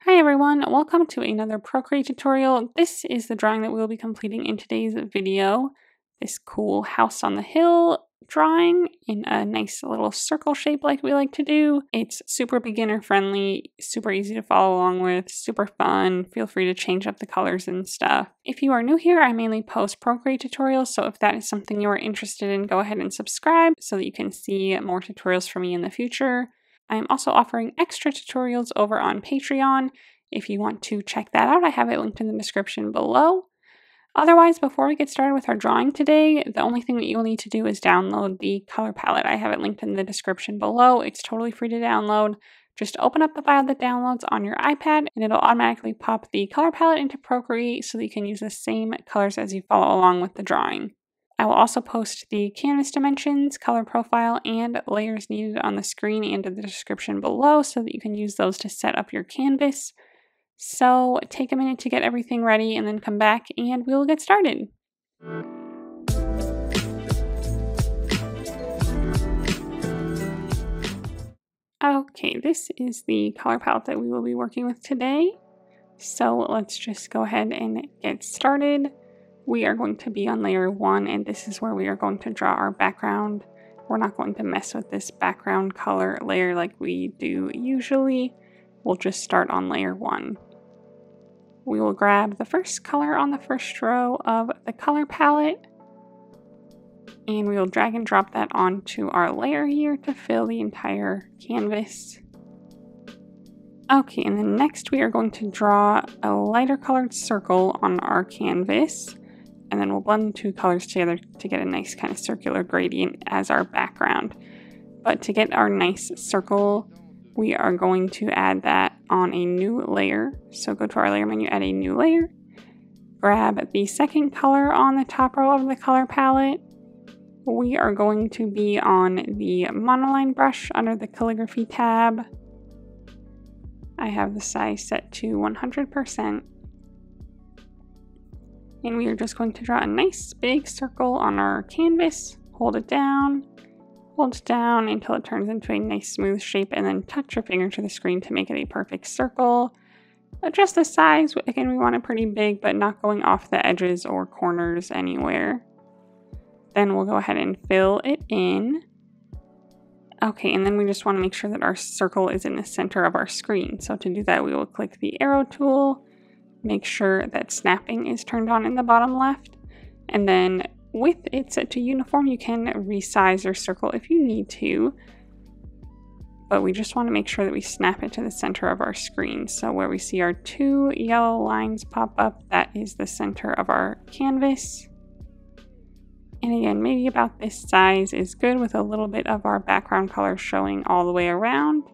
Hi everyone, welcome to another Procreate tutorial. This is the drawing that we'll be completing in today's video. This cool house on the hill drawing in a nice little circle shape like we like to do. It's super beginner friendly, super easy to follow along with, super fun. Feel free to change up the colors and stuff. If you are new here, I mainly post Procreate tutorials, so if that is something you are interested in, go ahead and subscribe so that you can see more tutorials from me in the future. I am also offering extra tutorials over on Patreon. If you want to check that out, I have it linked in the description below. Otherwise, before we get started with our drawing today, the only thing that you'll need to do is download the color palette. I have it linked in the description below. It's totally free to download. Just open up the file that downloads on your iPad and it'll automatically pop the color palette into Procreate so that you can use the same colors as you follow along with the drawing. I will also post the canvas dimensions, color profile, and layers needed on the screen and in the description below so that you can use those to set up your canvas. So take a minute to get everything ready and then come back and we'll get started. Okay, this is the color palette that we will be working with today. So let's just go ahead and get started. We are going to be on layer 1 and this is where we are going to draw our background. We're not going to mess with this background color layer like we do usually. We'll just start on layer 1. We will grab the first color on the first row of the color palette and we will drag and drop that onto our layer here to fill the entire canvas. Okay, and then next we are going to draw a lighter colored circle on our canvas. And then we'll blend the two colors together to get a nice kind of circular gradient as our background. But to get our nice circle, we are going to add that on a new layer. So go to our layer menu, add a new layer. Grab the second color on the top row of the color palette. We are going to be on the monoline brush under the calligraphy tab. I have the size set to 100%. And we are just going to draw a nice big circle on our canvas. Hold it down until it turns into a nice smooth shape, and then touch your finger to the screen to make it a perfect circle. Adjust the size. Again, we want it pretty big, but not going off the edges or corners anywhere. Then we'll go ahead and fill it in. Okay, and then we just want to make sure that our circle is in the center of our screen. So to do that, we will click the arrow tool. Make sure that snapping is turned on in the bottom left, and then with it set to uniform, you can resize your circle if you need to, but we just want to make sure that we snap it to the center of our screen. So where we see our two yellow lines pop up, that is the center of our canvas. And again, maybe about this size is good with a little bit of our background color showing all the way around.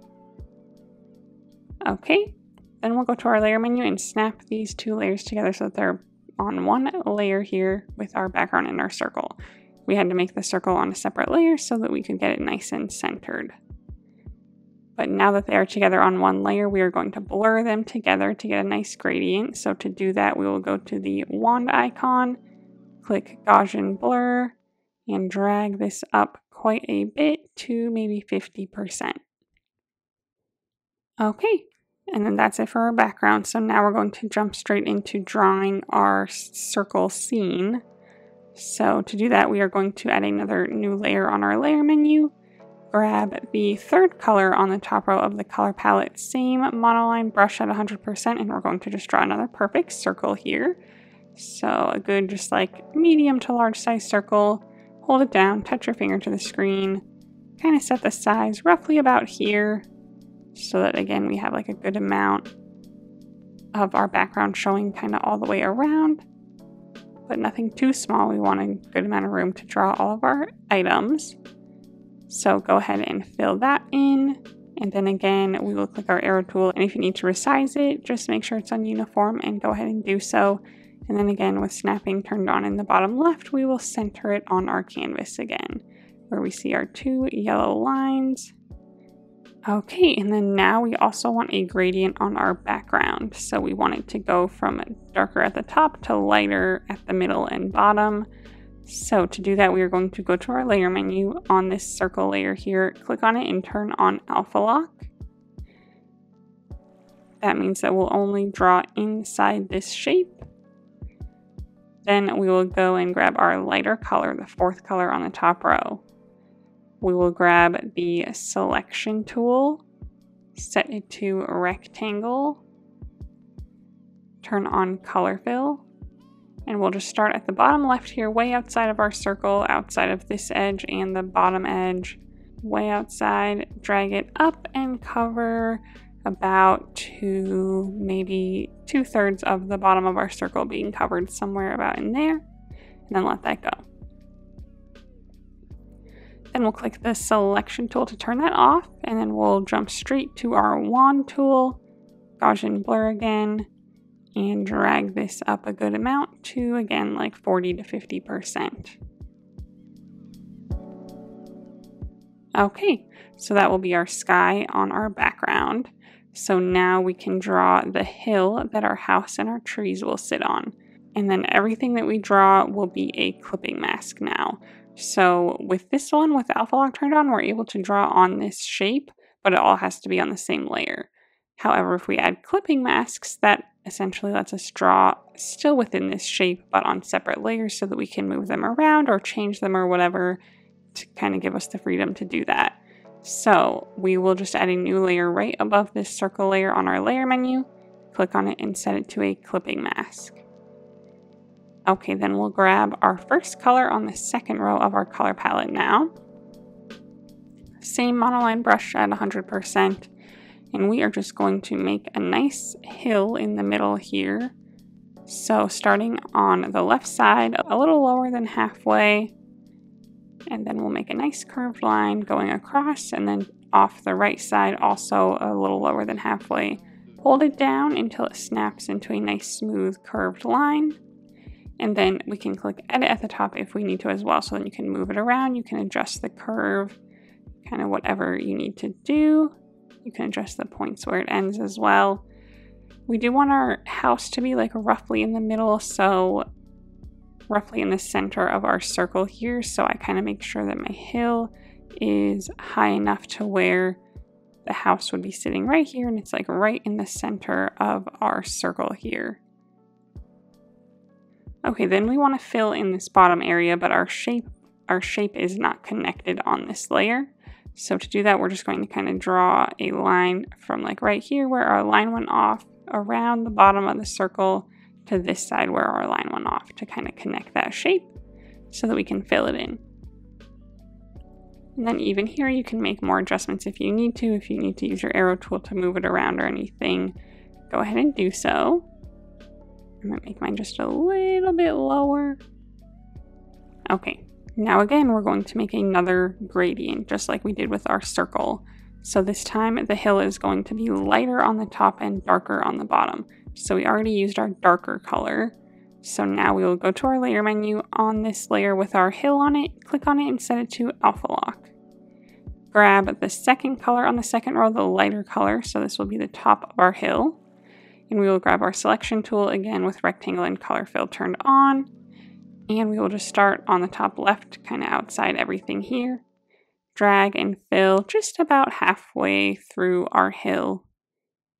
Okay. Then we'll go to our layer menu and snap these two layers together so that they're on one layer here with our background and our circle. We had to make the circle on a separate layer so that we could get it nice and centered. But now that they are together on one layer, we are going to blur them together to get a nice gradient. So to do that, we will go to the wand icon, click Gaussian blur, and drag this up quite a bit to maybe 50%. Okay. And then that's it for our background. So now we're going to jump straight into drawing our circle scene. So to do that, we are going to add another new layer on our layer menu. Grab the third color on the top row of the color palette, same monoline brush at 100%, and we're going to just draw another perfect circle here. So a good, just like medium to large size circle. Hold it down, touch your finger to the screen, kind of set the size roughly about here, so that again we have like a good amount of our background showing kind of all the way around, but nothing too small. We want a good amount of room to draw all of our items. So go ahead and fill that in, and then again we will click our arrow tool, and if you need to resize it, just make sure it's on uniform and go ahead and do so. And then again, with snapping turned on in the bottom left, we will center it on our canvas again where we see our two yellow lines. Okay, and then now we also want a gradient on our background. So we want it to go from darker at the top to lighter at the middle and bottom. So to do that, we are going to go to our layer menu on this circle layer here, click on it and turn on alpha lock. That means that we'll only draw inside this shape. Then we will go and grab our lighter color, the fourth color on the top row. We will grab the selection tool, set it to rectangle, turn on color fill, and we'll just start at the bottom left here, way outside of our circle, outside of this edge and the bottom edge, way outside, drag it up and cover about to maybe 2/3 of the bottom of our circle being covered, somewhere about in there, and then let that go. Then we'll click the selection tool to turn that off, and then we'll jump straight to our wand tool, Gaussian blur again, and drag this up a good amount to, again, like 40 to 50%. Okay, so that will be our sky on our background. So now we can draw the hill that our house and our trees will sit on. And then everything that we draw will be a clipping mask now. So with this one, with the alpha lock turned on, we're able to draw on this shape, but it all has to be on the same layer. However, if we add clipping masks, that essentially lets us draw still within this shape, but on separate layers so that we can move them around or change them or whatever to kind of give us the freedom to do that. So we will just add a new layer right above this circle layer on our layer menu, click on it and set it to a clipping mask. Okay, then we'll grab our first color on the second row of our color palette now. Same monoline brush at 100%, and we are just going to make a nice hill in the middle here. So starting on the left side, a little lower than halfway, and then we'll make a nice curved line going across, and then off the right side also a little lower than halfway. Hold it down until it snaps into a nice smooth curved line, and then we can click edit at the top if we need to as well, so then you can move it around, you can adjust the curve, kind of whatever you need to do. You can adjust the points where it ends as well. We do want our house to be like roughly in the middle, so roughly in the center of our circle here, so I kind of make sure that my hill is high enough to where the house would be sitting right here, and it's like right in the center of our circle here. Okay, then we want to fill in this bottom area, but our shape is not connected on this layer. So to do that, we're just going to kind of draw a line from like right here where our line went off around the bottom of the circle to this side where our line went off to kind of connect that shape so that we can fill it in. And then even here you can make more adjustments if you need to. If you need to use your arrow tool to move it around or anything, go ahead and do so. I'm going to make mine just a little bit lower. Okay, now again we're going to make another gradient just like we did with our circle. So this time the hill is going to be lighter on the top and darker on the bottom. So we already used our darker color. So now we will go to our layer menu on this layer with our hill on it, click on it and set it to alpha lock. Grab the second color on the second row, the lighter color, so this will be the top of our hill. And we will grab our selection tool again with rectangle and color fill turned on. And we will just start on the top left, kind of outside everything here. Drag and fill just about halfway through our hill,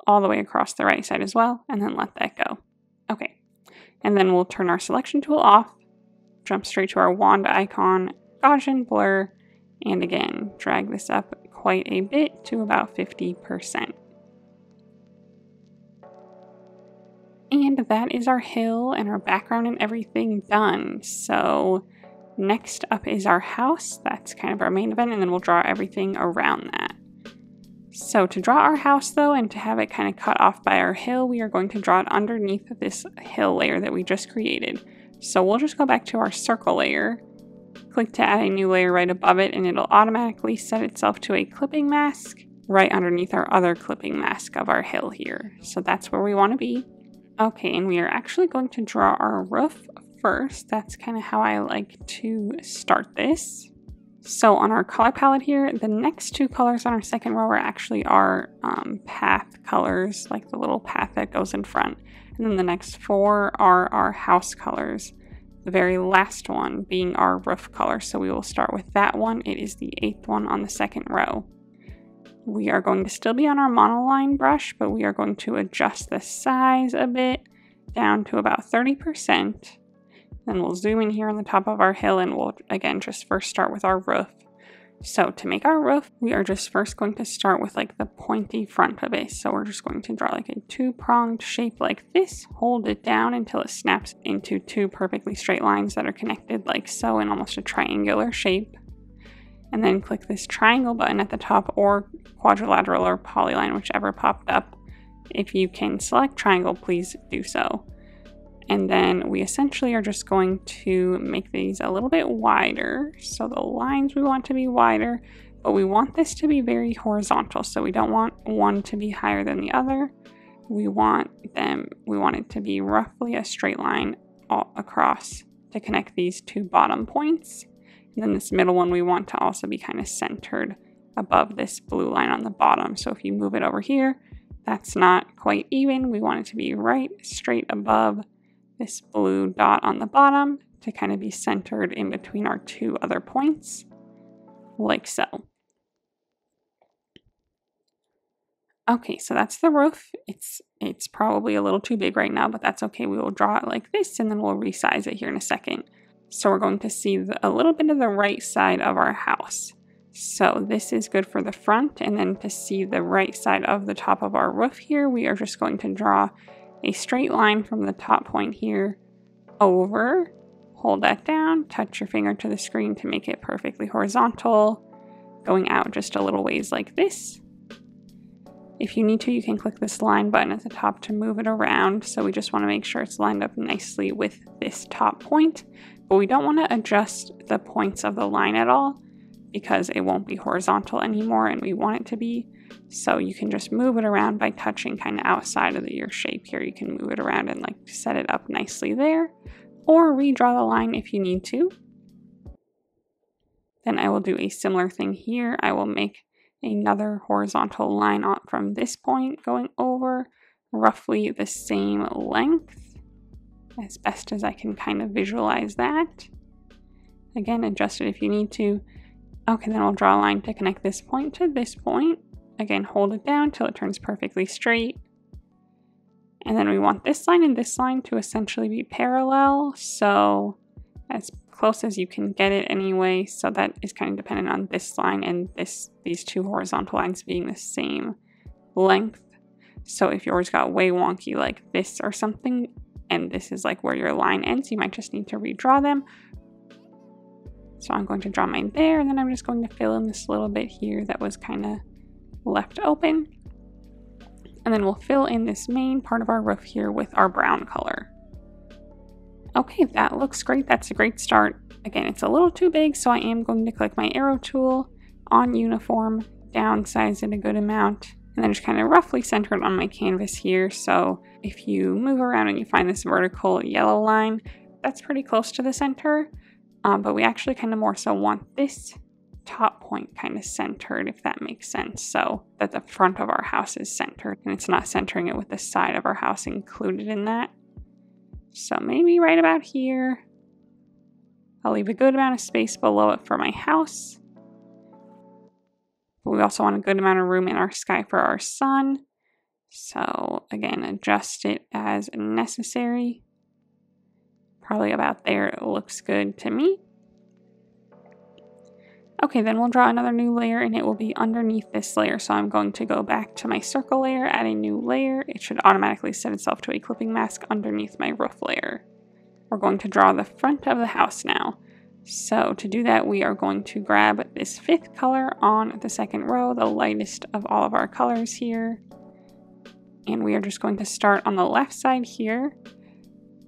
all the way across the right side as well, and then let that go. Okay, and then we'll turn our selection tool off, jump straight to our wand icon, Gaussian blur, and again, drag this up quite a bit to about 50%. And that is our hill and our background and everything done. So next up is our house. That's kind of our main event, and then we'll draw everything around that. So to draw our house though, and to have it kind of cut off by our hill, we are going to draw it underneath this hill layer that we just created. So we'll just go back to our circle layer, click to add a new layer right above it, and it'll automatically set itself to a clipping mask right underneath our other clipping mask of our hill here. So that's where we want to be. Okay, and we are actually going to draw our roof first. That's kind of how I like to start this. So on our color palette here, the next two colors on our second row are actually our path colors, like the little path that goes in front. And then the next four are our house colors, the very last one being our roof color. So we will start with that one. It is the 8th one on the second row. We are going to still be on our monoline brush, but we are going to adjust the size a bit down to about 30%. Then we'll zoom in here on the top of our hill and we'll again just first start with our roof. So to make our roof, we are just first going to start with like the pointy front of it. So we're just going to draw like a two-pronged shape like this, hold it down until it snaps into two perfectly straight lines that are connected like so in almost a triangular shape. And then click this triangle button at the top, or quadrilateral or polyline, whichever popped up. If you can select triangle, please do so. And then we essentially are just going to make these a little bit wider. So the lines we want to be wider, but we want this to be very horizontal. So we don't want one to be higher than the other. We want it to be roughly a straight line all across to connect these two bottom points. And then this middle one we want to also be kind of centered above this blue line on the bottom. So if you move it over here, that's not quite even. We want it to be right straight above this blue dot on the bottom to kind of be centered in between our two other points, like so. Okay, so that's the roof. It's probably a little too big right now, but that's okay. We will draw it like this and then we'll resize it here in a second. So we're going to see a little bit of the right side of our house. So this is good for the front, and then to see the right side of the top of our roof here, we are just going to draw a straight line from the top point here over, hold that down, touch your finger to the screen to make it perfectly horizontal, going out just a little ways like this. If you need to, you can click this line button at the top to move it around. So we just want to make sure it's lined up nicely with this top point, but we don't want to adjust the points of the line at all because it won't be horizontal anymore and we want it to be. So you can just move it around by touching kind of outside of your shape here. You can move it around and like set it up nicely there, or redraw the line if you need to. Then I will do a similar thing here. I will make another horizontal line on from this point going over roughly the same length as best as I can kind of visualize that. Again, adjust it if you need to. Okay, then we'll draw a line to connect this point to this point. Again, hold it down till it turns perfectly straight. And then we want this line and this line to essentially be parallel. So as close as you can get it anyway. So that is kind of dependent on this line and these two horizontal lines being the same length. So if yours got way wonky like this or something, and this is like where your line ends, you might just need to redraw them. So I'm going to draw mine there, and then I'm just going to fill in this little bit here that was kind of left open. And then we'll fill in this main part of our roof here with our brown color. Okay, that looks great. That's a great start. Again, it's a little too big, so I am going to click my arrow tool on uniform, downsize it a good amount, and then just kind of roughly center it on my canvas here. So if you move around and you find this vertical yellow line, that's pretty close to the center. But we actually kind of more so want this top point kind of centered, if that makes sense, so that the front of our house is centered and it's not centering it with the side of our house included in that. So maybe right about here. I'll leave a good amount of space below it for my house. But we also want a good amount of room in our sky for our sun. So again, adjust it as necessary. Probably about there, it looks good to me. Okay, then we'll draw another new layer and it will be underneath this layer. So I'm going to go back to my circle layer, add a new layer. It should automatically set itself to a clipping mask underneath my roof layer. We're going to draw the front of the house now. So to do that, we are going to grab this 5th color on the 2nd row, the lightest of all of our colors here. And we are just going to start on the left side here,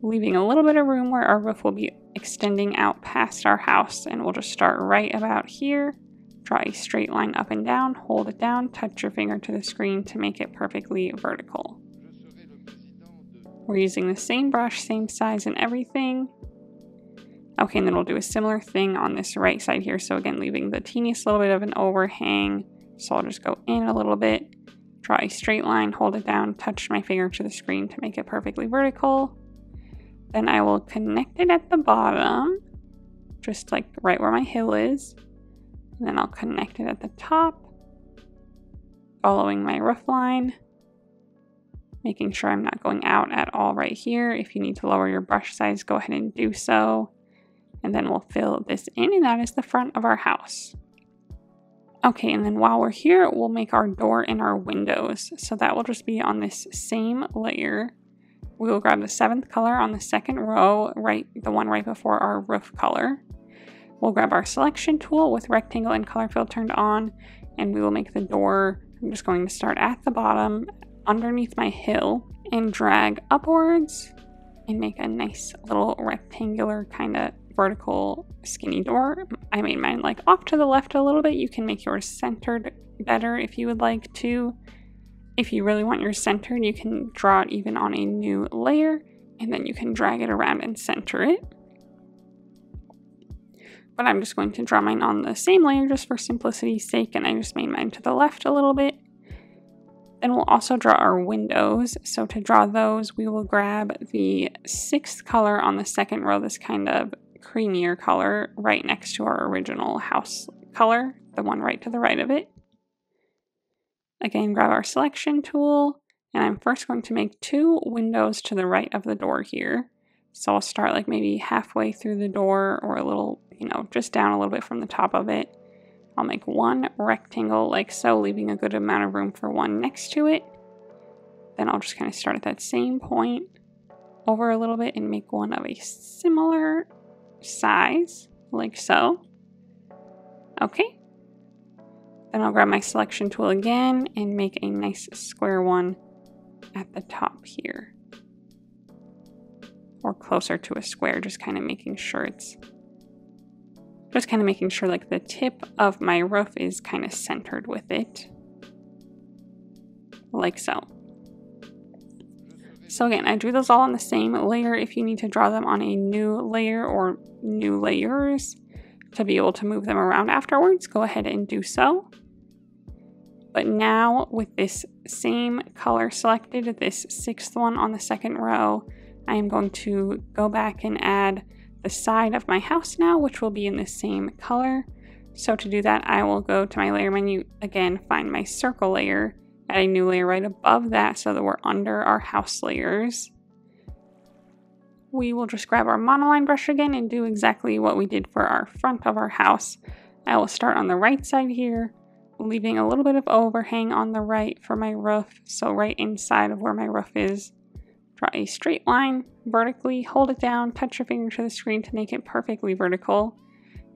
leaving a little bit of room where our roof will be extending out past our house, and we'll just start right about here. Draw a straight line up and down, hold it down, touch your finger to the screen to make it perfectly vertical. We're using the same brush, same size and everything. Okay, and then we'll do a similar thing on this right side here. So again, leaving the teeniest little bit of an overhang. So I'll just go in a little bit, draw a straight line, hold it down, touch my finger to the screen to make it perfectly vertical. Then I will connect it at the bottom, just like right where my hill is. And then I'll connect it at the top. following my roof line, making sure I'm not going out at all right here. If you need to lower your brush size, go ahead and do so. And then we'll fill this in, and that is the front of our house. Okay, and then while we're here, we'll make our door and our windows. So that will just be on this same layer. We will grab the 7th color on the 2nd row, the one right before our roof color. We'll grab our selection tool with rectangle and color fill turned on, and we will make the door. I'm just going to start at the bottom underneath my hill and drag upwards and make a nice little rectangular kind of vertical skinny door. I made mine like off to the left a little bit. You can make yours centered better if you would like to. If you really want yours centered, you can draw it even on a new layer, and then you can drag it around and center it. But I'm just going to draw mine on the same layer just for simplicity's sake, and I just made mine to the left a little bit. Then we'll also draw our windows. So to draw those, we will grab the 6th color on the 2nd row, this kind of creamier color right next to our original house color, the one right to the right of it. Again, grab our selection tool, and I'm first going to make 2 windows to the right of the door here. So I'll start like maybe halfway through the door, or a little, just down a little bit from the top of it. I'll make 1 rectangle like so, leaving a good amount of room for one next to it. Then I'll just kind of start at that same point over a little bit and make one of a similar size, like so. Okay. Then I'll grab my selection tool again and make a nice square one at the top here. Or closer to a square, just kind of making sure like the tip of my roof is kind of centered with it. Like so. So again, I drew those all on the same layer. If you need to draw them on a new layer or new layers to be able to move them around afterwards, go ahead and do so. But now with this same color selected, this 6th one on the 2nd row, I am going to go back and add the side of my house now, which will be in the same color. So to do that, I will go to my layer menu again, find my circle layer, add a new layer right above that so that we're under our house layers. We will just grab our monoline brush again and do exactly what we did for our front of our house. I will start on the right side here, leaving a little bit of overhang on the right for my roof. So right inside of where my roof is, draw a straight line vertically, hold it down, touch your finger to the screen to make it perfectly vertical.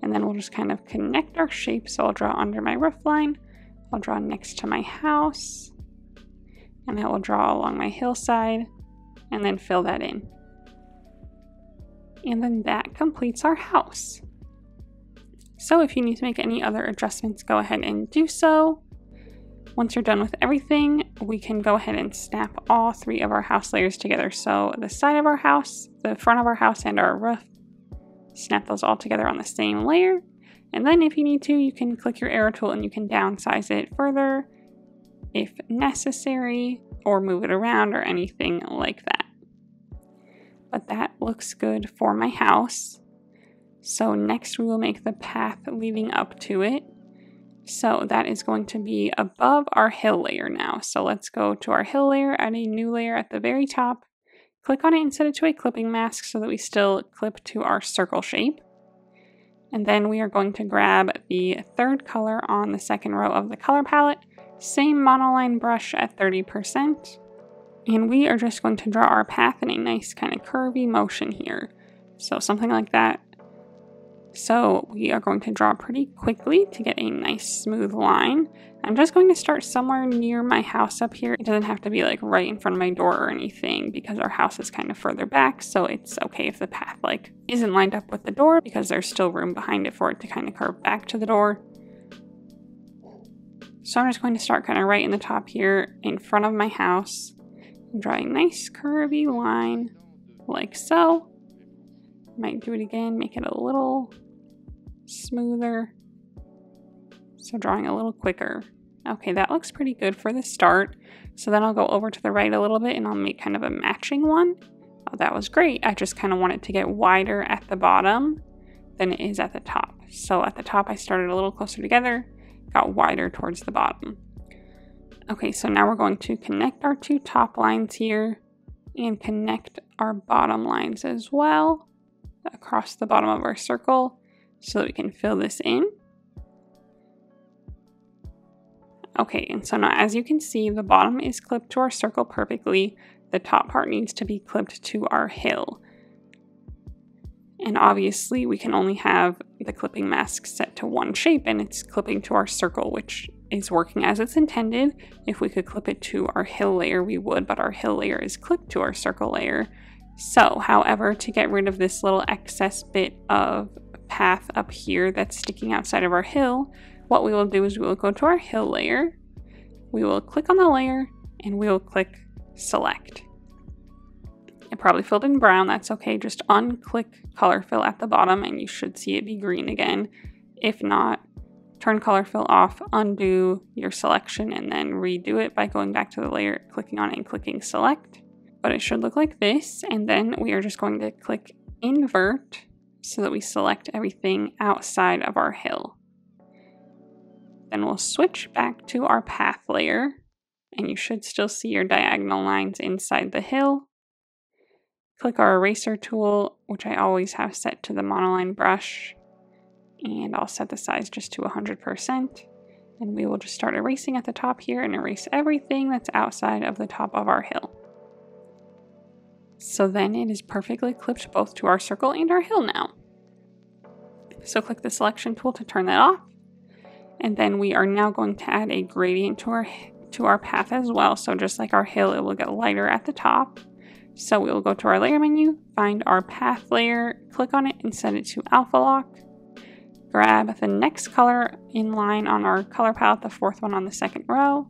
And then we'll just kind of connect our shape. So I'll draw under my roof line, I'll draw next to my house, and I will draw along my hillside and then fill that in. And then that completes our house. So if you need to make any other adjustments, go ahead and do so. Once you're done with everything, we can go ahead and snap all 3 of our house layers together. So the side of our house, the front of our house, and our roof, snap those all together on the same layer. And then if you need to, you can click your arrow tool and you can downsize it further if necessary, or move it around or anything like that. But that looks good for my house. So next we will make the path leading up to it. So that is going to be above our hill layer now. So let's go to our hill layer, add a new layer at the very top, click on it and set it to a clipping mask so that we still clip to our circle shape. And then we are going to grab the 3rd color on the 2nd row of the color palette, same monoline brush at 30%. And we are just going to draw our path in a nice kind of curvy motion here. So something like that. So we are going to draw pretty quickly to get a nice smooth line. I'm just going to start somewhere near my house up here. It doesn't have to be like right in front of my door or anything because our house is kind of further back. So it's okay if the path like isn't lined up with the door because there's still room behind it for it to kind of curve back to the door. So I'm just going to start kind of right in the top here in front of my house. Draw a nice curvy line like so. Might do it again, make it a little smoother. So drawing a little quicker. Okay, that looks pretty good for the start. So then I'll go over to the right a little bit and I'll make kind of a matching one. Oh, that was great. I just kind of want it to get wider at the bottom than it is at the top. So at the top I started a little closer together, got wider towards the bottom. Okay, so now we're going to connect our two top lines here and connect our bottom lines as well across the bottom of our circle so that we can fill this in. Okay, and so now as you can see, the bottom is clipped to our circle perfectly. The top part needs to be clipped to our hill. And obviously we can only have the clipping mask set to one shape and it's clipping to our circle, which is working as it's intended. If we could clip it to our hill layer, we would, but our hill layer is clipped to our circle layer. So, however, to get rid of this little excess bit of path up here that's sticking outside of our hill, what we will do is we will go to our hill layer, we will click on the layer, and we will click select. It probably filled in brown, that's okay, just unclick color fill at the bottom and you should see it be green again. If not, turn color fill off, undo your selection, and then redo it by going back to the layer, clicking on it and clicking select. But it should look like this, and then we are just going to click invert so that we select everything outside of our hill. Then we'll switch back to our path layer, and you should still see your diagonal lines inside the hill. Click our eraser tool, which I always have set to the monoline brush, and I'll set the size just to 100%. And we will just start erasing at the top here and erase everything that's outside of the top of our hill. So then it is perfectly clipped both to our circle and our hill now. So click the selection tool to turn that off. And then we are now going to add a gradient to our path as well. So just like our hill, it will get lighter at the top. So we will go to our layer menu, find our path layer, click on it and set it to alpha lock. Grab the next color in line on our color palette, the fourth one on the second row.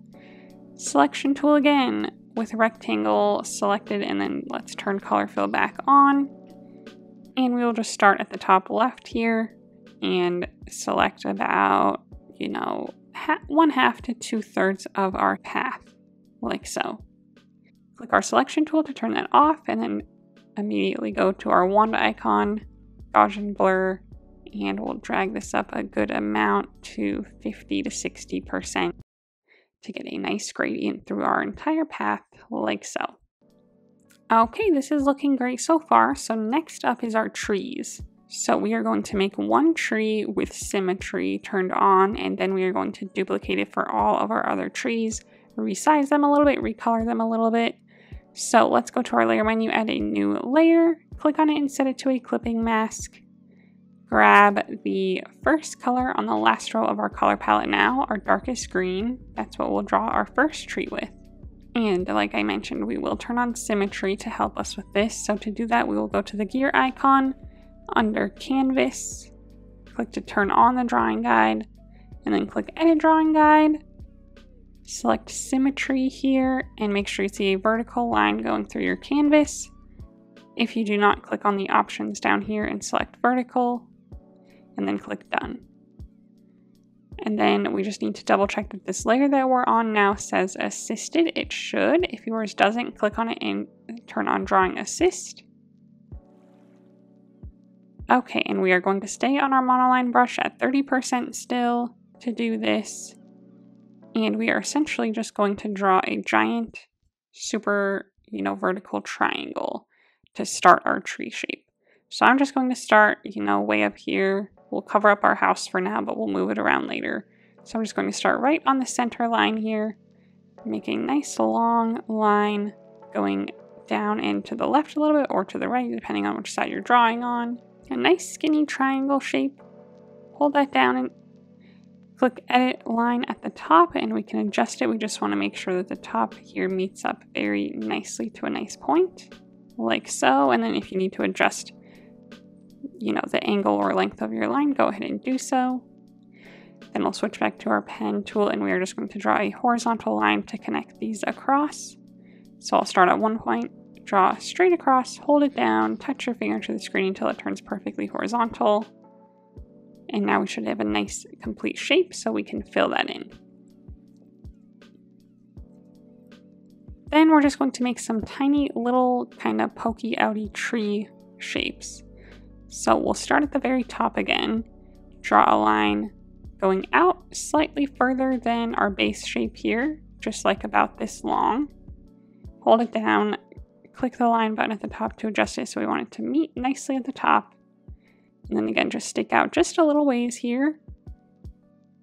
Selection tool again with rectangle selected, and then let's turn color fill back on. And we will just start at the top left here and select about, 1/2 to 2/3 of our path, like so. Click our selection tool to turn that off, and then immediately go to our wand icon, Gaussian blur, and we'll drag this up a good amount to 50 to 60% to get a nice gradient through our entire path, like so. Okay, this is looking great so far. So next up is our trees. So we are going to make one tree with symmetry turned on, and then we are going to duplicate it for all of our other trees, resize them a little bit, recolor them a little bit. So let's go to our layer menu, add a new layer, click on it and set it to a clipping mask. Grab the first color on the last row of our color palette now, our darkest green. That's what we'll draw our first tree with. And like I mentioned, we will turn on symmetry to help us with this. So to do that, we will go to the gear icon, under canvas, click to turn on the drawing guide, and then click edit drawing guide. Select symmetry here and make sure you see a vertical line going through your canvas. If you do not, click on the options down here and select vertical, and then click done. And then we just need to double check that this layer that we're on now says assisted. It should. If yours doesn't, click on it and turn on drawing assist. Okay, and we are going to stay on our monoline brush at 30% still to do this. And we are essentially just going to draw a giant, super, vertical triangle to start our tree shape. So I'm just going to start, way up here. We'll cover up our house for now, but we'll move it around later. So I'm just going to start right on the center line here, make a nice long line going down and to the left a little bit or to the right, depending on which side you're drawing on. A nice skinny triangle shape. Hold that down and click edit line at the top and we can adjust it. We just want to make sure that the top here meets up very nicely to a nice point, like so. And then if you need to adjust, the angle or length of your line, go ahead and do so. Then we'll switch back to our pen tool and we are just going to draw a horizontal line to connect these across. So I'll start at one point, draw straight across, hold it down, touch your finger to the screen until it turns perfectly horizontal. And now we should have a nice complete shape so we can fill that in. Then we're just going to make some tiny little kind of pokey outy tree shapes. So we'll start at the very top again, draw a line going out slightly further than our base shape here just like about this long. Hold it down, click the line button at the top to adjust it so we want it to meet nicely at the top. And then again, just stick out just a little ways here.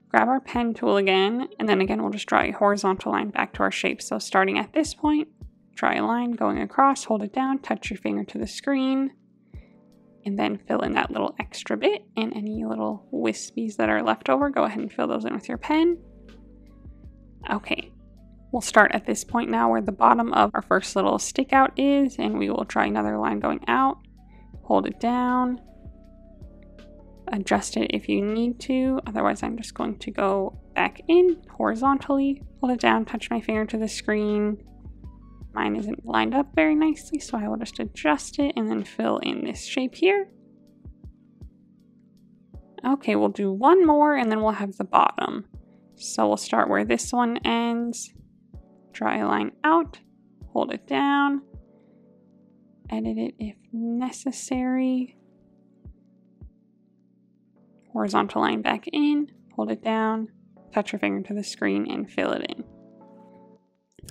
Grab our pen tool again, and then again, we'll just draw a horizontal line back to our shape. So starting at this point, draw a line going across, hold it down, touch your finger to the screen, and then fill in that little extra bit, and any little wispies that are left over, go ahead and fill those in with your pen. Okay, we'll start at this point now where the bottom of our first little stick out is, and we will draw another line going out, hold it down, adjust it if you need to, otherwise I'm just going to go back in horizontally, hold it down, touch my finger to the screen. Mine isn't lined up very nicely, so I will just adjust it and then fill in this shape here. Okay, we'll do one more and then we'll have the bottom. So we'll start where this one ends, draw a line out, hold it down, edit it if necessary. Horizontal line back in, hold it down, touch your finger to the screen and fill it in.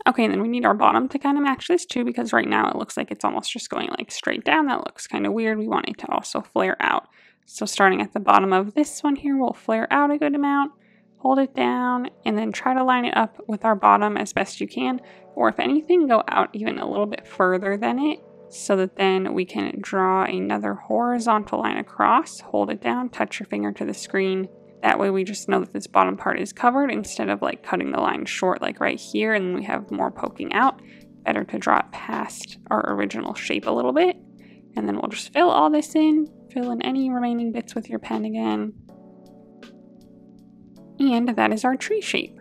Okay, and then we need our bottom to kind of match this too, because right now it looks like it's almost just going like straight down. That looks kind of weird. We want it to also flare out. So starting at the bottom of this one here, we'll flare out a good amount, hold it down, and then try to line it up with our bottom as best you can. Or if anything, go out even a little bit further than it, so that then we can draw another horizontal line across, hold it down, touch your finger to the screen. That way we just know that this bottom part is covered instead of like cutting the line short like right here and we have more poking out. Better to draw it past our original shape a little bit. And then we'll just fill all this in, fill in any remaining bits with your pen again. And that is our tree shape.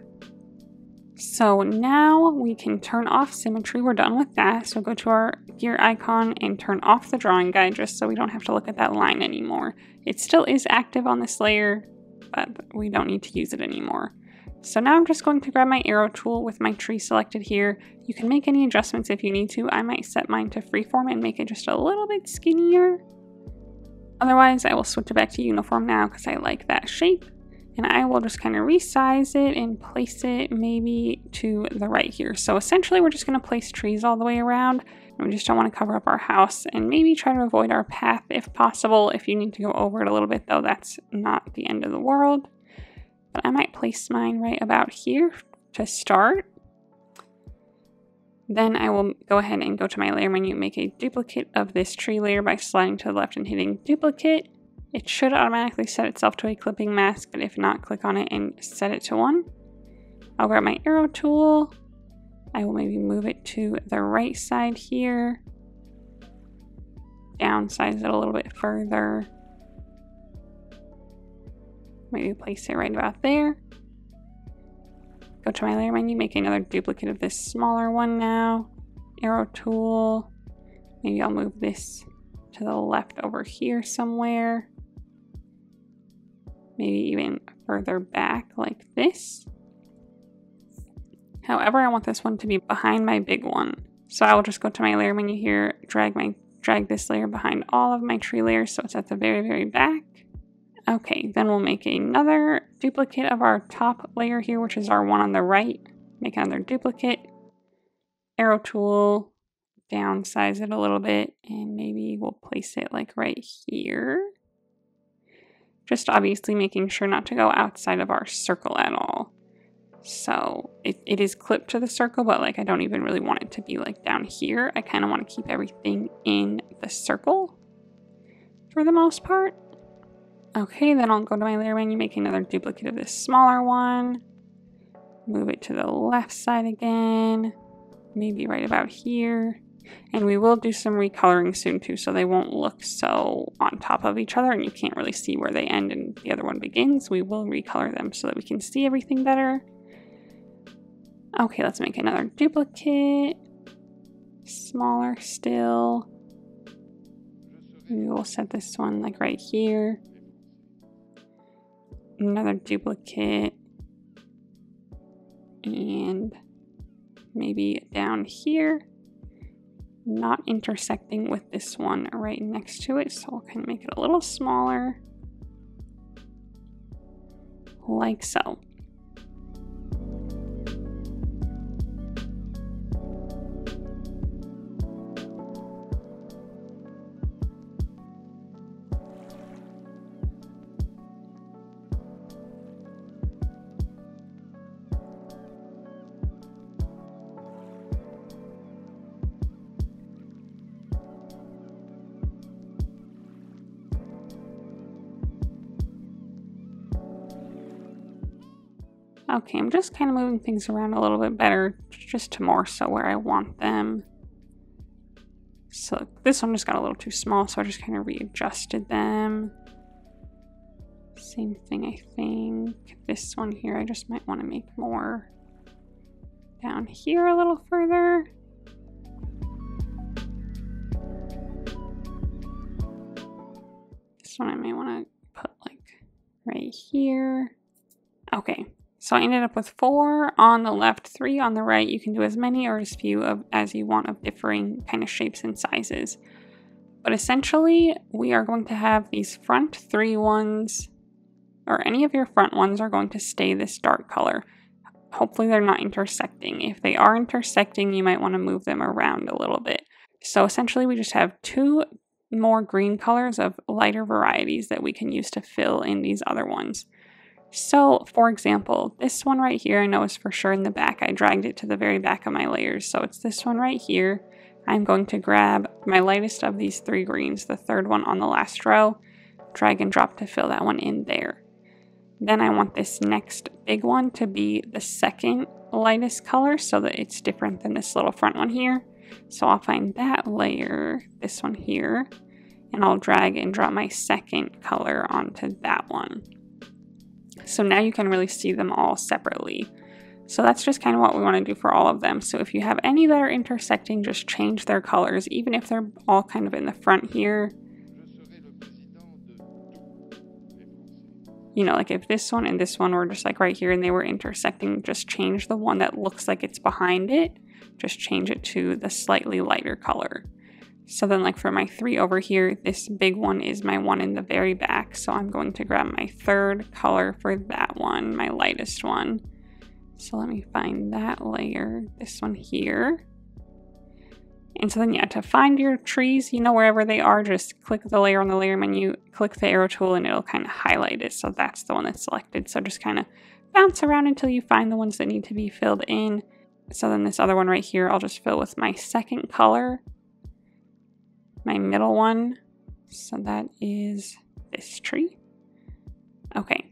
So now we can turn off Symmetry. We're done with that. So go to our gear icon and turn off the drawing guide just so we don't have to look at that line anymore. It still is active on this layer, but we don't need to use it anymore. So now I'm just going to grab my arrow tool with my tree selected here. You can make any adjustments if you need to. I might set mine to freeform and make it just a little bit skinnier. Otherwise, I will switch it back to uniform now because I like that shape. And I will just kind of resize it and place it maybe to the right here. So essentially we're just going to place trees all the way around. And we just don't want to cover up our house and maybe try to avoid our path if possible. If you need to go over it a little bit though, that's not the end of the world. But I might place mine right about here to start. Then I will go ahead and go to my layer menu, make a duplicate of this tree layer by sliding to the left and hitting duplicate. It should automatically set itself to a clipping mask, but if not, click on it and set it to 1. I'll grab my arrow tool. I will maybe move it to the right side here. Downsize it a little bit further. Maybe place it right about there. Go to my layer menu, make another duplicate of this smaller one now. Arrow tool. Maybe I'll move this to the left over here somewhere. Maybe even further back like this. However, I want this one to be behind my big one. So I will just go to my layer menu here, drag this layer behind all of my tree layers so it's at the very, very back. Okay, then we'll make another duplicate of our top layer here, which is our one on the right. Make another duplicate. Arrow tool, downsize it a little bit, and maybe we'll place it like right here. Just obviously making sure not to go outside of our circle at all. So it is clipped to the circle, but like I don't even really want it to be like down here. I kind of want to keep everything in the circle for the most part. Okay, then I'll go to my layer menu, make another duplicate of this smaller one. Move it to the left side again, maybe right about here. And we will do some recoloring soon too, so they won't look so on top of each other and you can't really see where they end and the other one begins. We will recolor them so that we can see everything better. Okay, let's make another duplicate. Smaller still. Maybe we'll set this one like right here. Another duplicate. And maybe down here. Not intersecting with this one right next to it, so we'll kind of make it a little smaller, like so. Okay, I'm just kind of moving things around a little bit better, just to more so where I want them. So this one just got a little too small, so I just kind of readjusted them. Same thing, I think. This one here, I just might want to make more down here a little further. This one I may want to put like right here. Okay, so I ended up with 4 on the left, 3 on the right. You can do as many or as few as you want of differing kind of shapes and sizes. But essentially, we are going to have these front 3 ones, or any of your front ones are going to stay this dark color. Hopefully they're not intersecting. If they are intersecting, you might want to move them around a little bit. So essentially we just have 2 more green colors of lighter varieties that we can use to fill in these other ones. So for example, this one right here I know is for sure in the back. I dragged it to the very back of my layers. So it's this one right here. I'm going to grab my lightest of these 3 greens, the third one on the last row, drag and drop to fill that one in there. Then I want this next big one to be the second lightest color so that it's different than this little front one here. So I'll find that layer, this one here, and I'll drag and drop my second color onto that one. So now you can really see them all separately. So that's just kind of what we want to do for all of them. So if you have any that are intersecting, just change their colors, even if they're all kind of in the front here. You know, like if this one and this one were just like right here and they were intersecting, just change the one that looks like it's behind it. Just change it to the slightly lighter color. So then like for my 3 over here, this big one is my one in the very back. So I'm going to grab my third color for that one, my lightest one. So let me find that layer, this one here. And so then yeah, to find your trees, you know, wherever they are, just click the layer on the layer menu, click the arrow tool, and it'll kind of highlight it. So that's the one that's selected. So just kind of bounce around until you find the ones that need to be filled in. So then this other one right here, I'll just fill with my second color, my middle one. So that is this tree. Okay.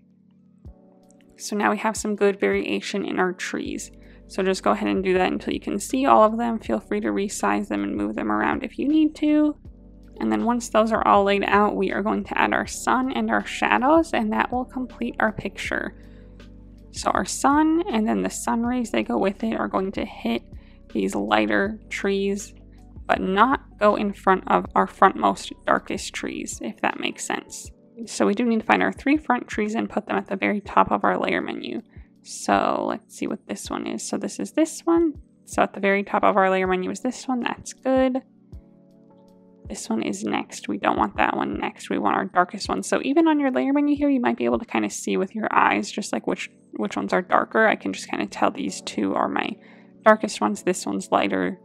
So now we have some good variation in our trees. So just go ahead and do that until you can see all of them. Feel free to resize them and move them around if you need to. And then once those are all laid out, we are going to add our sun and our shadows, and that will complete our picture. So our sun and then the sun rays that go with it are going to hit these lighter trees, but not go in front of our frontmost darkest trees, if that makes sense. So we do need to find our 3 front trees and put them at the very top of our layer menu. So let's see what this one is. So this is this one. So at the very top of our layer menu is this one. That's good. This one is next. We don't want that one next. We want our darkest one. So even on your layer menu here, you might be able to kind of see with your eyes, just like which ones are darker. I can just kind of tell these 2 are my darkest ones. This one's lighter.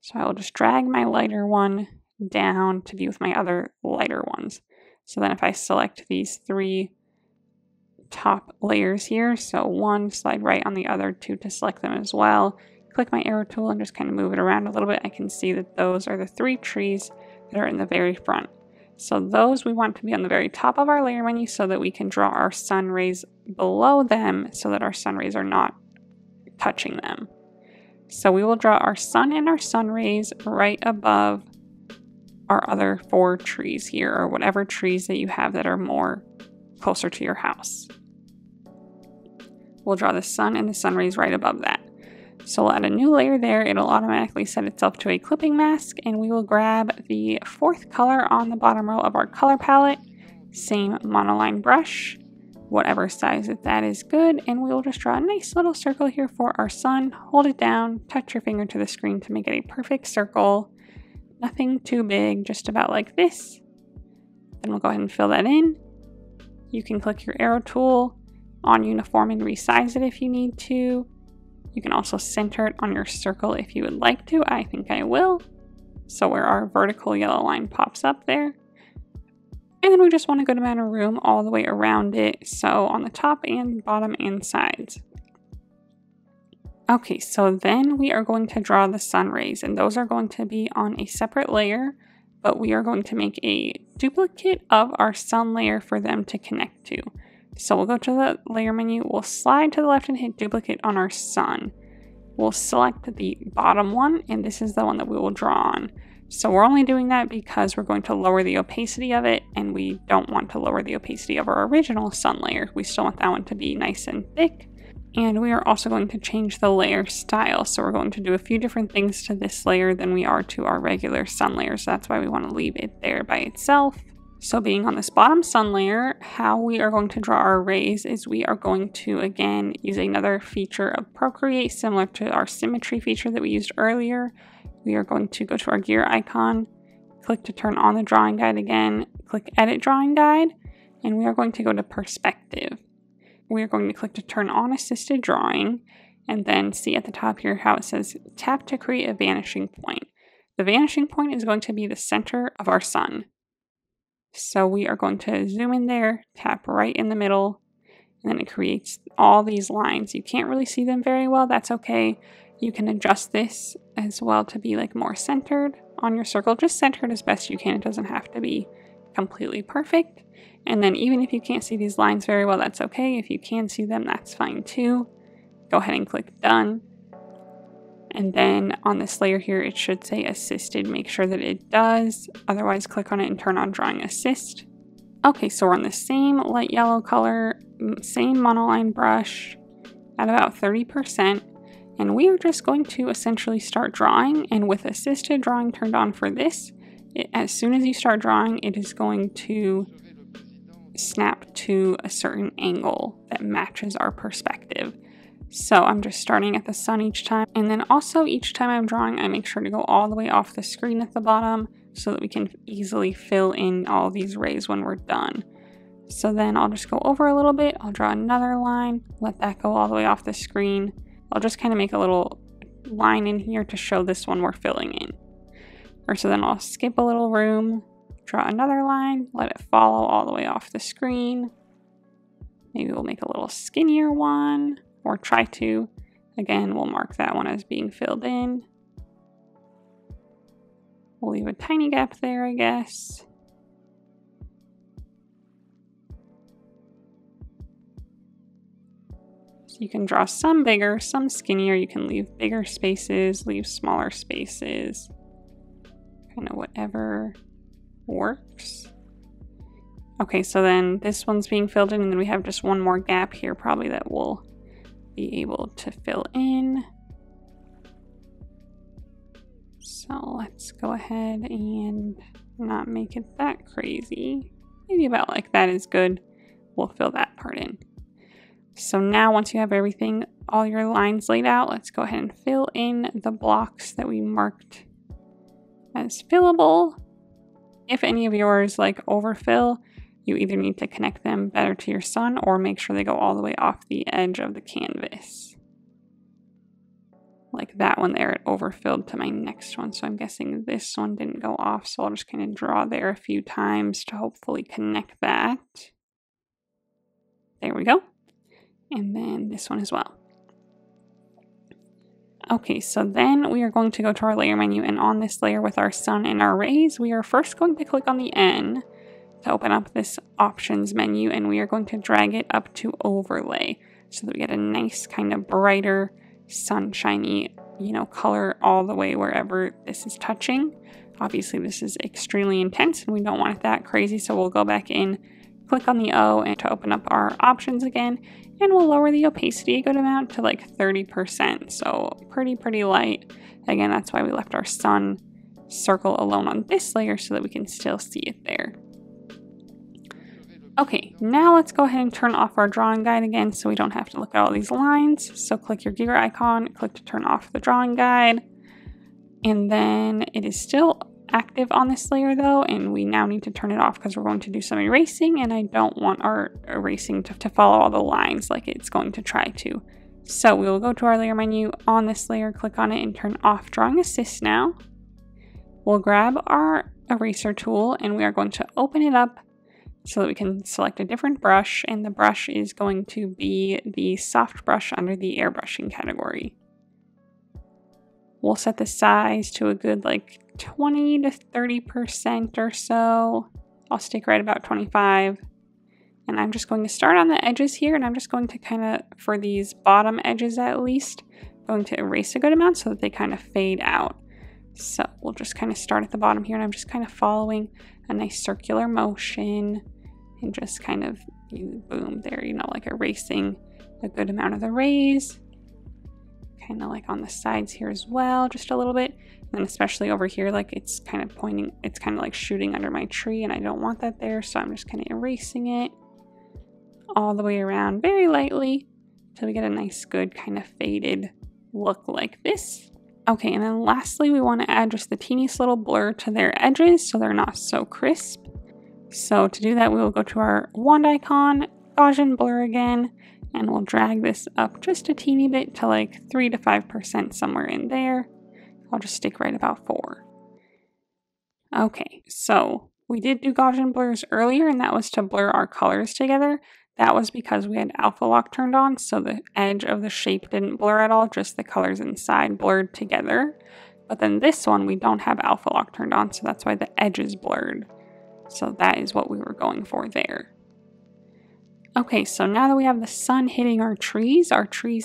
So I will just drag my lighter one down to be with my other lighter ones. So then if I select these 3 top layers here, so 1, slide right on the other 2 to select them as well, click my arrow tool and just kind of move it around a little bit, I can see that those are the 3 trees that are in the very front. So those we want to be on the very top of our layer menu so that we can draw our sun rays below them so that our sun rays are not touching them. So we will draw our sun and our sun rays right above our other 4 trees here, or whatever trees that you have that are more closer to your house. We'll draw the sun and the sun rays right above that. So we'll add a new layer there. It'll automatically set itself to a clipping mask, and we will grab the 4th color on the bottom row of our color palette, same monoline brush, whatever size that is good, and we will just draw a nice little circle here for our sun. Hold it down, touch your finger to the screen to make it a perfect circle. Nothing too big, just about like this. Then we'll go ahead and fill that in. You can click your arrow tool on uniform and resize it if you need to. You can also center it on your circle if you would like to. I think I will. So where our vertical yellow line pops up there. And then we just want a good amount of room all the way around it. So on the top and bottom and sides. Okay, so then we are going to draw the sun rays, and those are going to be on a separate layer, but we are going to make a duplicate of our sun layer for them to connect to. So we'll go to the layer menu, we'll slide to the left and hit duplicate on our sun. We'll select the bottom one, and this is the one that we will draw on. So we're only doing that because we're going to lower the opacity of it, and we don't want to lower the opacity of our original sun layer. We still want that one to be nice and thick. And we are also going to change the layer style. So we're going to do a few different things to this layer than we are to our regular sun layer. So that's why we want to leave it there by itself. So being on this bottom sun layer, how we are going to draw our rays is we are going to, again, use another feature of Procreate, similar to our Symmetry feature that we used earlier. We are going to go to our gear icon, click to turn on the drawing guide again, click Edit Drawing Guide, and we are going to go to Perspective. We are going to click to turn on Assisted Drawing, and then see at the top here how it says Tap to create a vanishing point. The vanishing point is going to be the center of our sun. So we are going to zoom in there, tap right in the middle, and then it creates all these lines. You can't really see them very well, that's okay. You can adjust this as well to be like more centered on your circle. Just centered as best you can. It doesn't have to be completely perfect. And then even if you can't see these lines very well, that's okay. If you can see them, that's fine too. Go ahead and click Done. And then on this layer here, it should say Assisted. Make sure that it does. Otherwise, click on it and turn on Drawing Assist. Okay, so we're on the same light yellow color, same monoline brush at about 30%. And we are just going to essentially start drawing. And with Assisted Drawing turned on for this, as soon as you start drawing, it is going to snap to a certain angle that matches our perspective. So I'm just starting at the sun each time, and then also each time I'm drawing, I make sure to go all the way off the screen at the bottom so that we can easily fill in all these rays when we're done. So then I'll just go over a little bit, I'll draw another line, let that go all the way off the screen. I'll just kind of make a little line in here to show this one we're filling in. Or so then I'll skip a little room, draw another line, let it follow all the way off the screen. Maybe we'll make a little skinnier one. Or try to. Again, we'll mark that one as being filled in. We'll leave a tiny gap there, I guess. So you can draw some bigger, some skinnier. You can leave bigger spaces, leave smaller spaces. Kind of whatever works. Okay, so then this one's being filled in, and then we have just one more gap here probably that we'll be able to fill in. So let's go ahead and not make it that crazy. Maybe about like that is good. We'll fill that part in. So now once you have everything, all your lines laid out, let's go ahead and fill in the blocks that we marked as fillable. If any of yours like overfill, you either need to connect them better to your sun or make sure they go all the way off the edge of the canvas. Like that one there, it overfilled to my next one. So I'm guessing this one didn't go off. So I'll just kind of draw there a few times to hopefully connect that. There we go. And then this one as well. Okay, so then we are going to go to our layer menu, and on this layer with our sun and our rays, we are first going to click on the N to open up this options menu, and we are going to drag it up to overlay so that we get a nice kind of brighter sunshiny, color all the way wherever this is touching. Obviously this is extremely intense and we don't want it that crazy, so we'll go back in, click on the O and to open up our options again, and we'll lower the opacity a good amount to like 30%, so pretty light. Again, that's why we left our sun circle alone on this layer so that we can still see it there. Okay, now let's go ahead and turn off our drawing guide again so we don't have to look at all these lines. So click your gear icon, click to turn off the drawing guide, and then it is still active on this layer though, and we now need to turn it off because we're going to do some erasing, and I don't want our erasing to follow all the lines like it's going to try to. So we will go to our layer menu on this layer, click on it, and turn off Drawing Assist now. We'll grab our eraser tool and we are going to open it up so that we can select a different brush, and the brush is going to be the soft brush under the airbrushing category. We'll set the size to a good like 20 to 30% or so. I'll stick right about 25. And I'm just going to start on the edges here, and I'm just going to kind of, for these bottom edges at least, going to erase a good amount so that they kind of fade out. So we'll just kind of start at the bottom here, and I'm just kind of following a nice circular motion and just kind of, boom, there, you know, like erasing a good amount of the rays. Kind of like on the sides here as well, just a little bit. And especially over here, like it's kind of pointing, it's kind of like shooting under my tree, and I don't want that there, so I'm just kind of erasing it all the way around very lightly until we get a nice good kind of faded look like this. Okay, and then lastly we want to add just the teeniest little blur to their edges so they're not so crisp. So to do that, we will go to our wand icon, Gaussian blur again, and we'll drag this up just a teeny bit to like 3 to 5% somewhere in there. I'll just stick right about 4. Okay, so we did do Gaussian blurs earlier, and that was to blur our colors together. That was because we had alpha lock turned on, so the edge of the shape didn't blur at all, just the colors inside blurred together. But then this one, we don't have alpha lock turned on, so that's why the edge is blurred. So that is what we were going for there. Okay, so now that we have the sun hitting our trees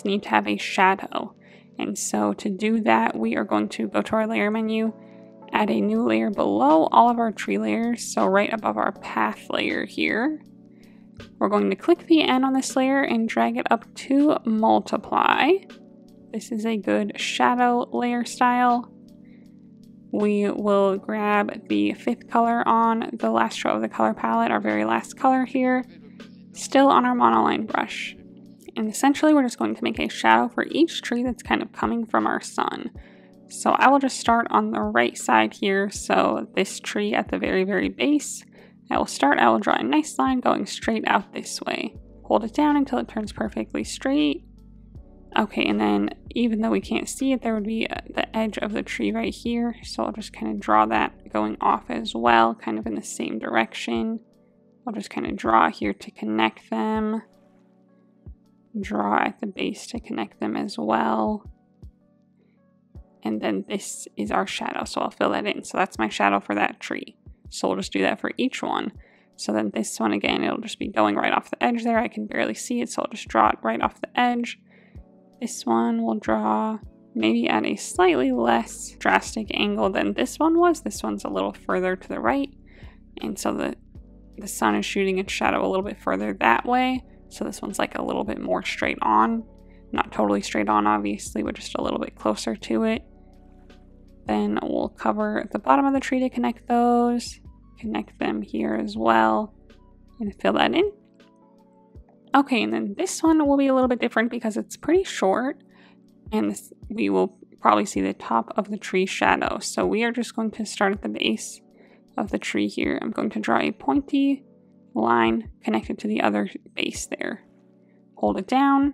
need to have a shadow. And so to do that, we are going to go to our layer menu, add a new layer below all of our tree layers, so right above our path layer here. We're going to click the N on this layer and drag it up to multiply. This is a good shadow layer style. We will grab the 5th color on the last row of the color palette, our very last color here, still on our monoline brush. And essentially we're just going to make a shadow for each tree that's kind of coming from our sun. So I will just start on the right side here, so this tree at the very, very base. I will draw a nice line going straight out this way. Hold it down until it turns perfectly straight. Okay, and then even though we can't see it, there would be the edge of the tree right here. So I'll just kind of draw that going off as well, kind of in the same direction. I'll just kind of draw here to connect them. Draw at the base to connect them as well. And then this is our shadow, so I'll fill that in. So that's my shadow for that tree. So we'll just do that for each one. So then this one, again, it'll just be going right off the edge there. I can barely see it, so I'll just draw it right off the edge. This one we'll draw maybe at a slightly less drastic angle than this one was. This one's a little further to the right. And so the sun is shooting its shadow a little bit further that way. So this one's like a little bit more straight on. Not totally straight on, obviously, but just a little bit closer to it. Then we'll cover the bottom of the tree to connect those. Connect them here as well. And fill that in. Okay, and then this one will be a little bit different because it's pretty short. And we will probably see the top of the tree shadow. So we are just going to start at the base of the tree here. I'm going to draw a pointy line connected to the other base there. Hold it down.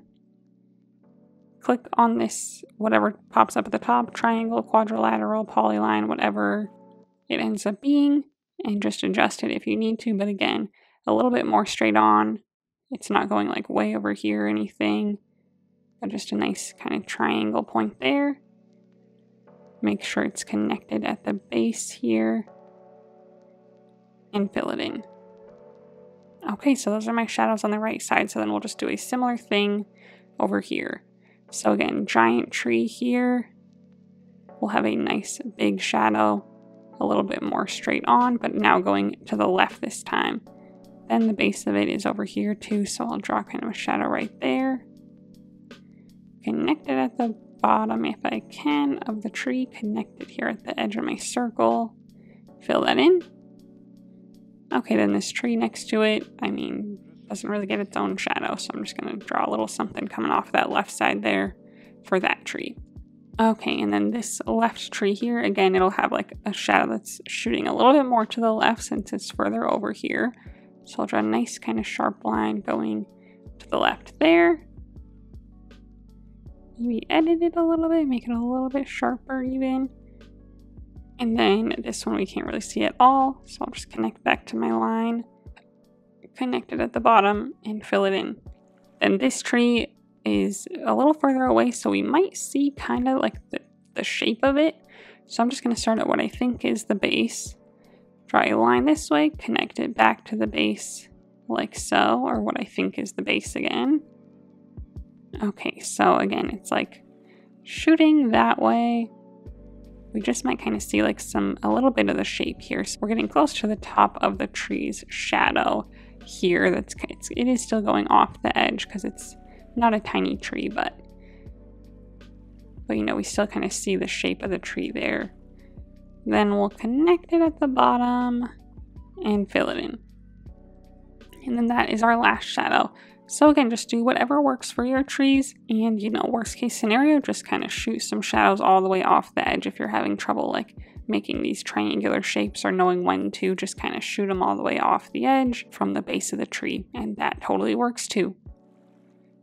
Click on this, whatever pops up at the top, triangle, quadrilateral, polyline, whatever it ends up being, and just adjust it if you need to. But again, a little bit more straight on. It's not going like way over here or anything, but just a nice kind of triangle point there. Make sure it's connected at the base here and fill it in. Okay, so those are my shadows on the right side. So then we'll just do a similar thing over here. So again, giant tree here. We'll have a nice big shadow, a little bit more straight on, but now going to the left this time. Then the base of it is over here too, so I'll draw kind of a shadow right there. Connect it at the bottom if I can of the tree, connect it here at the edge of my circle. Fill that in. Okay, then this tree next to it, doesn't really get its own shadow, so I'm just going to draw a little something coming off that left side there for that tree. Okay, and then this left tree here, again, it'll have like a shadow that's shooting a little bit more to the left since it's further over here. So I'll draw a nice kind of sharp line going to the left there. Maybe edit it a little bit, make it a little bit sharper even. And then this one we can't really see at all, so I'll just connect back to my line. Connect it at the bottom and fill it in. Then this tree is a little further away, so we might see kind of like the shape of it. So I'm just going to start at what I think is the base. Draw a line this way, connect it back to the base like so, or what I think is the base again. Okay, so again, it's like shooting that way. We just might kind of see like a little bit of the shape here. So we're getting close to the top of the tree's shadow here. It is still going off the edge because it's not a tiny tree, but you know, we still kind of see the shape of the tree there. Then we'll connect it at the bottom and fill it in. And then that is our last shadow. So again, just do whatever works for your trees, and you know, worst case scenario, just kind of shoot some shadows all the way off the edge if you're having trouble like making these triangular shapes or knowing when to, just kind of shoot them all the way off the edge from the base of the tree, and that totally works too.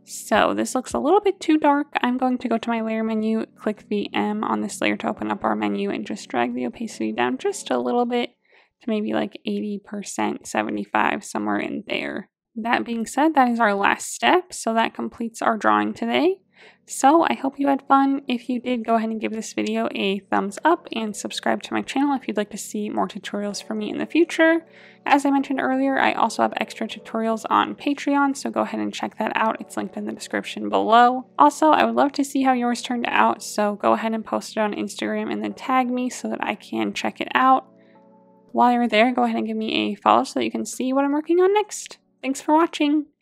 So this looks a little bit too dark. I'm going to go to my layer menu, click the M on this layer to open up our menu, and just drag the opacity down just a little bit to maybe like 80%, 75, somewhere in there. That being said, that is our last step, so that completes our drawing today. So I hope you had fun. If you did, go ahead and give this video a thumbs up and subscribe to my channel if you'd like to see more tutorials from me in the future. As I mentioned earlier, I also have extra tutorials on Patreon, so go ahead and check that out. It's linked in the description below. Also, I would love to see how yours turned out, so go ahead and post it on Instagram and then tag me so that I can check it out. While you're there, go ahead and give me a follow so that you can see what I'm working on next. Thanks for watching!